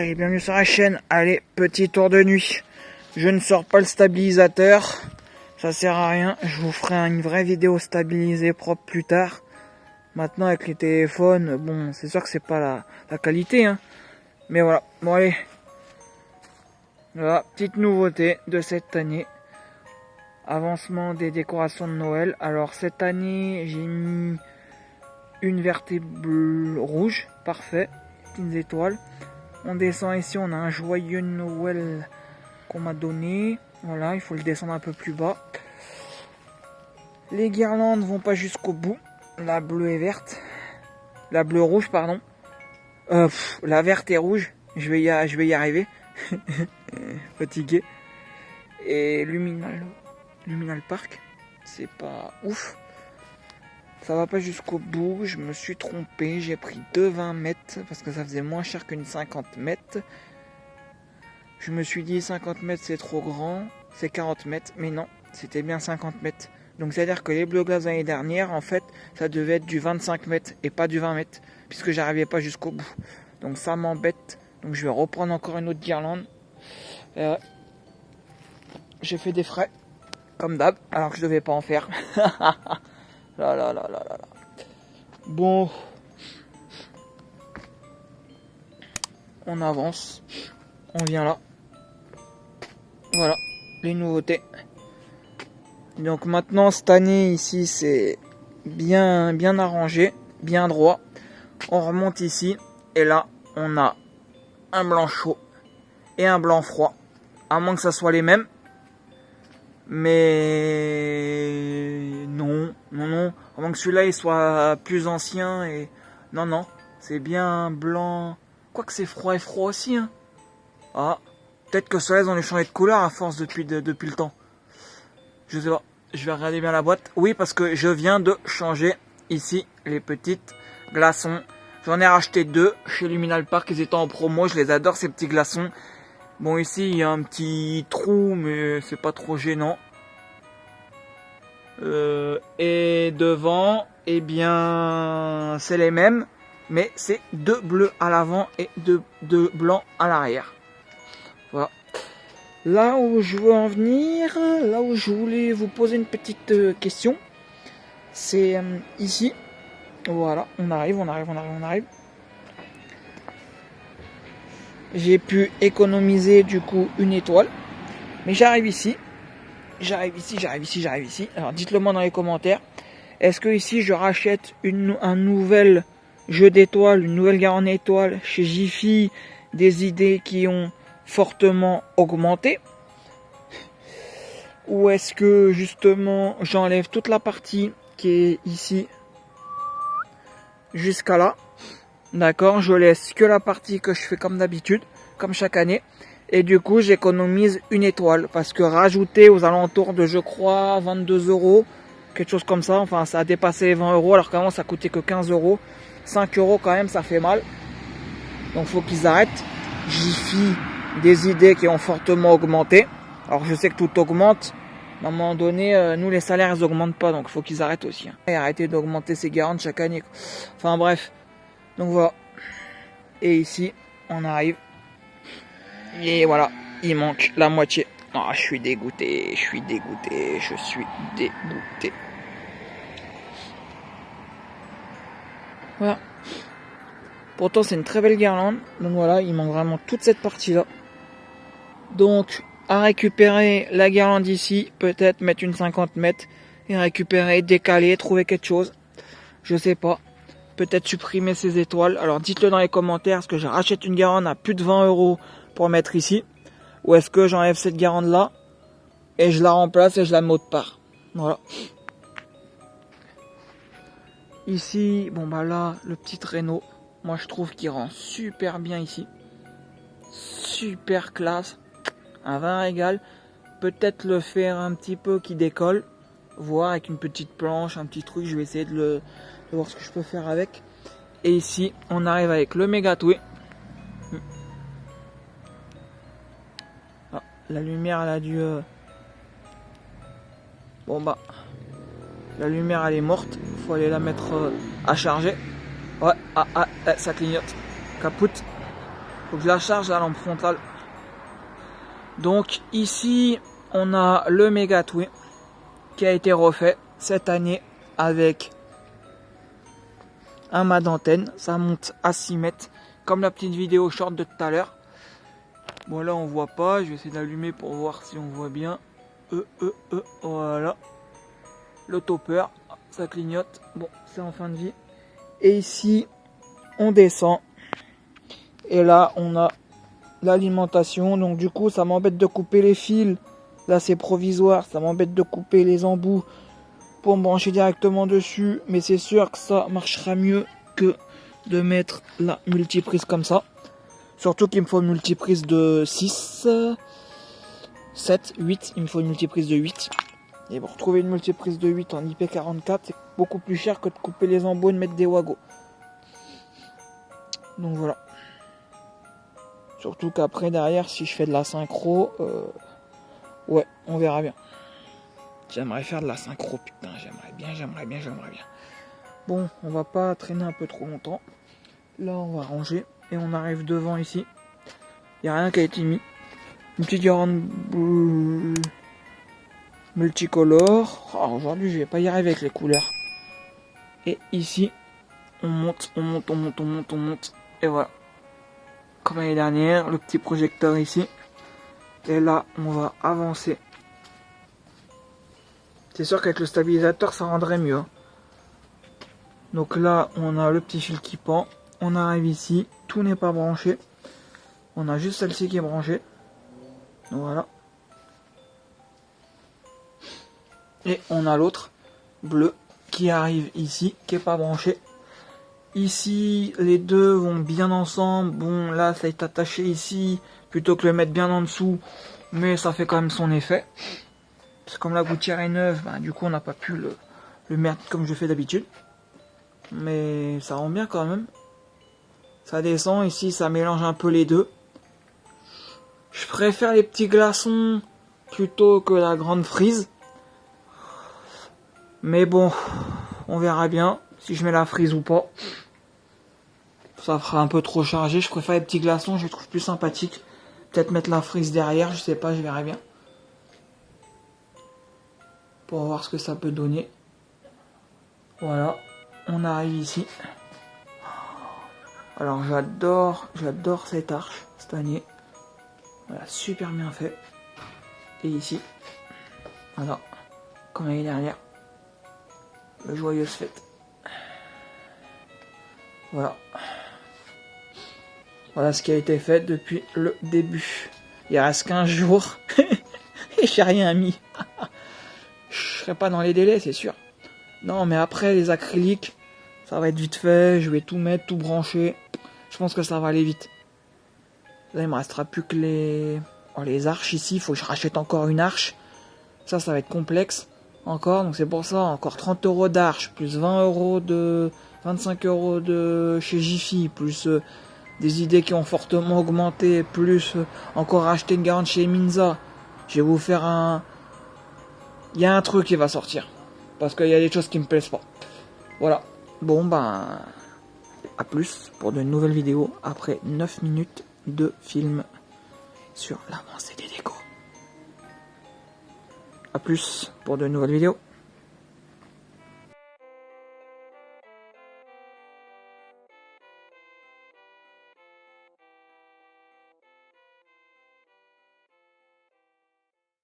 et bienvenue sur la chaîne. Allez, petit tour de nuit. Je ne sors pas le stabilisateur, ça sert à rien. Je vous ferai une vraie vidéo stabilisée propre plus tard. Maintenant avec les téléphones, bon c'est sûr que c'est pas la qualité hein. Mais voilà, bon allez. Voilà, petite nouveauté de cette année. Avancement des décorations de Noël. Alors cette année j'ai mis une vertébrale rouge, parfait, petites étoiles. On descend ici, on a un joyeux Noël qu'on m'a donné. Voilà, il faut le descendre un peu plus bas. Les guirlandes vont pas jusqu'au bout. La bleue et verte. La bleue rouge, pardon. La verte et rouge. Je vais y arriver. Fatigué. Et Luminal Park. C'est pas ouf. Ça va pas jusqu'au bout. Je me suis trompé. J'ai pris 20 mètres parce que ça faisait moins cher qu'une 50 mètres. Je me suis dit 50 mètres c'est trop grand. C'est 40 mètres. Mais non, c'était bien 50 mètres. Donc c'est-à-dire que les bleus glaces l'année dernière, en fait, ça devait être du 25 mètres et pas du 20 mètres. Puisque j'arrivais pas jusqu'au bout. Donc ça m'embête. Donc je vais reprendre encore une autre guirlande. J'ai fait des frais. Comme d'hab. Alors que je devais pas en faire. Là. Bon. On avance. On vient là. Voilà. Les nouveautés. Donc maintenant cette année ici c'est bien arrangé, bien droit. On remonte ici et là on a un blanc chaud et un blanc froid. À moins que ça soit les mêmes. Mais non. À moins que celui-là il soit plus ancien et non, c'est bien blanc. Quoique c'est froid et froid aussi hein. Ah, peut-être que ceux-là ils ont changé de couleur à force depuis le temps. Je sais pas, je vais regarder bien la boîte. Oui, parce que je viens de changer ici les petites glaçons. J'en ai racheté 2 chez Luminal Park, ils étaient en promo, je les adore ces petits glaçons. Bon ici il y a un petit trou mais c'est pas trop gênant. Et devant, eh bien c'est les mêmes, mais c'est 2 bleus à l'avant et 2 blancs à l'arrière. Voilà. Là où je veux en venir, là où je voulais vous poser une petite question, c'est ici. Voilà, on arrive. J'ai pu économiser du coup une étoile, mais j'arrive ici. Alors dites-le moi dans les commentaires. Est-ce que ici je rachète un nouvel jeu d'étoiles, une nouvelle guirlande étoile chez Jiffy, des idées qui ont fortement augmenté, ou est-ce que justement j'enlève toute la partie qui est ici jusqu'à là, d'accord, je laisse que la partie que je fais comme d'habitude, comme chaque année, et du coup j'économise une étoile, parce que rajouter aux alentours de je crois 22 €, quelque chose comme ça, enfin ça a dépassé les 20 € alors qu'avant ça coûtait que 15 €, 5 € quand même, ça fait mal, donc faut qu'ils arrêtent. Jiffy, des idées qui ont fortement augmenté. Alors je sais que tout augmente. À un moment donné, nous les salaires ils augmentent pas, donc il faut qu'ils arrêtent aussi. Hein. Et arrêter d'augmenter ces guirlandes chaque année. Quoi. Enfin bref. Donc voilà. Et ici, on arrive. Et voilà, il manque la moitié. Ah, je suis dégoûté. Voilà. Pourtant c'est une très belle guirlande. Donc voilà, il manque vraiment toute cette partie là. Donc à récupérer la guirlande ici, peut-être mettre une 50 mètres et récupérer, décaler, trouver quelque chose. Je sais pas. Peut-être supprimer ces étoiles. Alors dites-le dans les commentaires. Est-ce que je rachète une guirlande à plus de 20 € pour mettre ici? Ou est-ce que j'enlève cette guirlande là et je la remplace et je la mets autre part? Voilà. Ici, bon bah là, le petit traîneau. Moi je trouve qu'il rend super bien ici. Super classe. Un vin régal. Peut-être le faire un petit peu qui décolle. Voir avec une petite planche, un petit truc. Je vais essayer de voir ce que je peux faire avec. Et ici, on arrive avec le Mégatoué. Ah, la lumière, elle a dû... Bon bah... La lumière, elle est morte. Faut aller la mettre à charger. Ouais, ça clignote. Capote. Faut que je la charge la lampe frontale. Donc ici on a le Mégatoué qui a été refait cette année avec un mât d'antenne. Ça monte à 6 mètres comme la petite vidéo short de tout à l'heure. Bon là on voit pas, je vais essayer d'allumer pour voir si on voit bien. Voilà. Le topper, ça clignote. Bon, c'est en fin de vie. Et ici, on descend. Et là, on a l'alimentation. Donc du coup, ça m'embête de couper les fils. Là, c'est provisoire. Ça m'embête de couper les embouts pour me brancher directement dessus. Mais c'est sûr que ça marchera mieux que de mettre la multiprise comme ça. Surtout qu'il me faut une multiprise de 6, 7, 8. Il me faut une multiprise de 8. Et pour trouver une multiprise de 8 en IP44, c'est beaucoup plus cher que de couper les embouts et de mettre des wagos. Donc voilà. Surtout qu'après, derrière, si je fais de la synchro, ouais, on verra bien. J'aimerais faire de la synchro, putain, j'aimerais bien. Bon, on va pas traîner un peu trop longtemps. Là, on va ranger et on arrive devant ici. Il n'y a rien qui a été mis. Une petite guirlande multicolore. Oh, aujourd'hui, je vais pas y arriver avec les couleurs. Et ici, on monte. Et voilà. Comme l'année dernière, le petit projecteur ici. Et là, on va avancer. C'est sûr qu'avec le stabilisateur, ça rendrait mieux. Hein. Donc là, on a le petit fil qui pend. On arrive ici. Tout n'est pas branché. On a juste celle-ci qui est branchée. Voilà. Et on a l'autre bleu qui arrive ici, qui est pas branché. Ici, les deux vont bien ensemble. Bon, là, ça est attaché ici, plutôt que le mettre bien en dessous. Mais ça fait quand même son effet. C'est comme la gouttière est neuve, bah, du coup, on n'a pas pu le mettre comme je fais d'habitude. Mais ça rend bien quand même. Ça descend, ici, ça mélange un peu les deux. Je préfère les petits glaçons plutôt que la grande frise. Mais bon, on verra bien si je mets la frise ou pas. Ça fera un peu trop chargé. Je préfère les petits glaçons, je les trouve plus sympathiques. Peut-être mettre la frise derrière, je sais pas, je verrai bien. Pour voir ce que ça peut donner. Voilà, on arrive ici. Alors j'adore cette arche cette année. Voilà, super bien fait. Et ici, voilà, comme l'année dernière. Le joyeuse fête. Voilà. Voilà ce qui a été fait depuis le début. Il reste 15 jours. Et j'ai rien mis. Je serai pas dans les délais, c'est sûr. Non, mais après, les acryliques, ça va être vite fait. Je vais tout mettre, tout brancher. Je pense que ça va aller vite. Là, il me restera plus que les arches ici. Il faut que je rachète encore une arche. Ça va être complexe. Encore, donc c'est pour ça, encore 30 € d'arche, plus 25 € de chez Jiffy, plus des idées qui ont fortement augmenté, plus encore acheter une garante chez Minza. Je vais vous faire il y a un truc qui va sortir. Parce qu'il y a des choses qui me plaisent pas. Voilà. Bon, ben, à plus pour de nouvelles vidéos après 9 minutes de film sur l'avancée des décos. A plus pour de nouvelles vidéos.